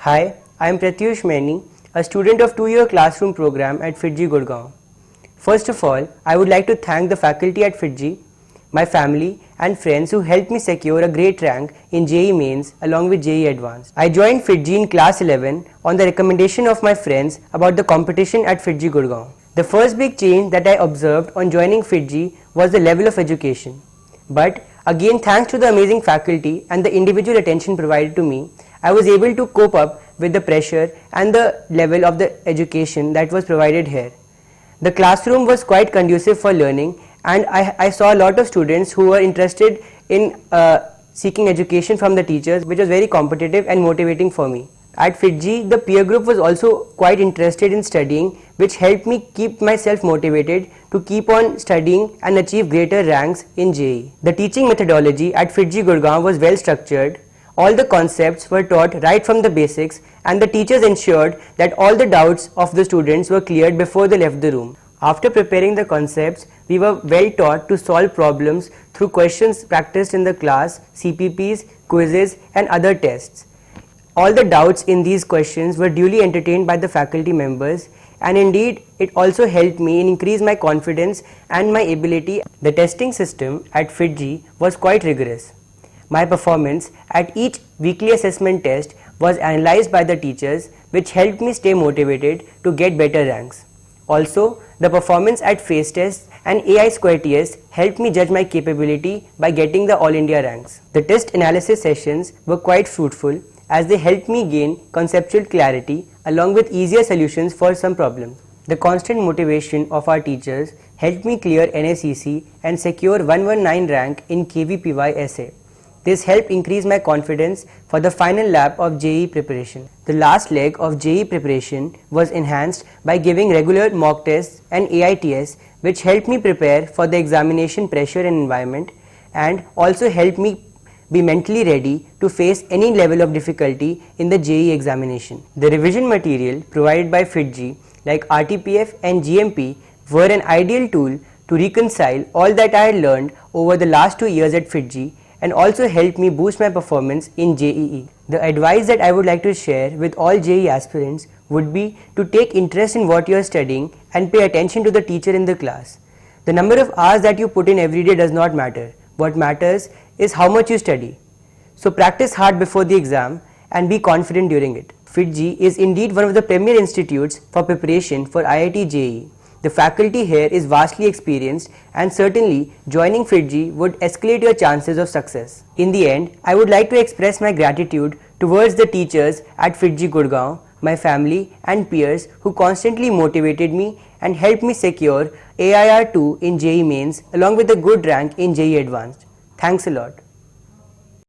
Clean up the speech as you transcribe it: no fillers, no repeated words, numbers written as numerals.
Hi, I am Pratyush Maini, a student of 2-year classroom program at FIITJEE Gurgaon. First of all, I would like to thank the faculty at FIITJEE, my family and friends who helped me secure a great rank in JEE Mains along with JEE Advanced. I joined FIITJEE in class 11 on the recommendation of my friends about the competition at FIITJEE Gurgaon. The first big change that I observed on joining FIITJEE was the level of education. But again, thanks to the amazing faculty and the individual attention provided to me, I was able to cope up with the pressure and the level of the education that was provided here. The classroom was quite conducive for learning, and I saw a lot of students who were interested in seeking education from the teachers, which was very competitive and motivating for me. At FIITJEE, the peer group was also quite interested in studying, which helped me keep myself motivated to keep on studying and achieve greater ranks in JEE. The teaching methodology at FIITJEE Gurgaon was well structured. All the concepts were taught right from the basics, and the teachers ensured that all the doubts of the students were cleared before they left the room. After preparing the concepts, we were well taught to solve problems through questions practiced in the class, CPPs, quizzes and other tests. All the doubts in these questions were duly entertained by the faculty members, and indeed it also helped me increase my confidence and my ability. The testing system at FIITJEE was quite rigorous. My performance at each weekly assessment test was analyzed by the teachers, which helped me stay motivated to get better ranks. Also, the performance at FACE tests and AI Square TS helped me judge my capability by getting the All India ranks. The test analysis sessions were quite fruitful as they helped me gain conceptual clarity along with easier solutions for some problems. The constant motivation of our teachers helped me clear NACC and secure 119 rank in KVPY essay. This helped increase my confidence for the final lap of JEE preparation. The last leg of JEE preparation was enhanced by giving regular mock tests and AITS, which helped me prepare for the examination pressure and environment, and also helped me be mentally ready to face any level of difficulty in the JEE examination. The revision material provided by FIITJEE like RTPF and GMP were an ideal tool to reconcile all that I had learned over the last 2 years at FIITJEE and also helped me boost my performance in JEE. The advice that I would like to share with all JEE aspirants would be to take interest in what you are studying and pay attention to the teacher in the class. The number of hours that you put in every day does not matter. What matters is how much you study. So practice hard before the exam and be confident during it. FIITJEE is indeed one of the premier institutes for preparation for IIT JEE. The faculty here is vastly experienced, and certainly joining FIITJEE would escalate your chances of success. In the end, I would like to express my gratitude towards the teachers at FIITJEE Gurgaon, my family and peers who constantly motivated me and helped me secure AIR2 in JEE Mains along with a good rank in JEE Advanced. Thanks a lot.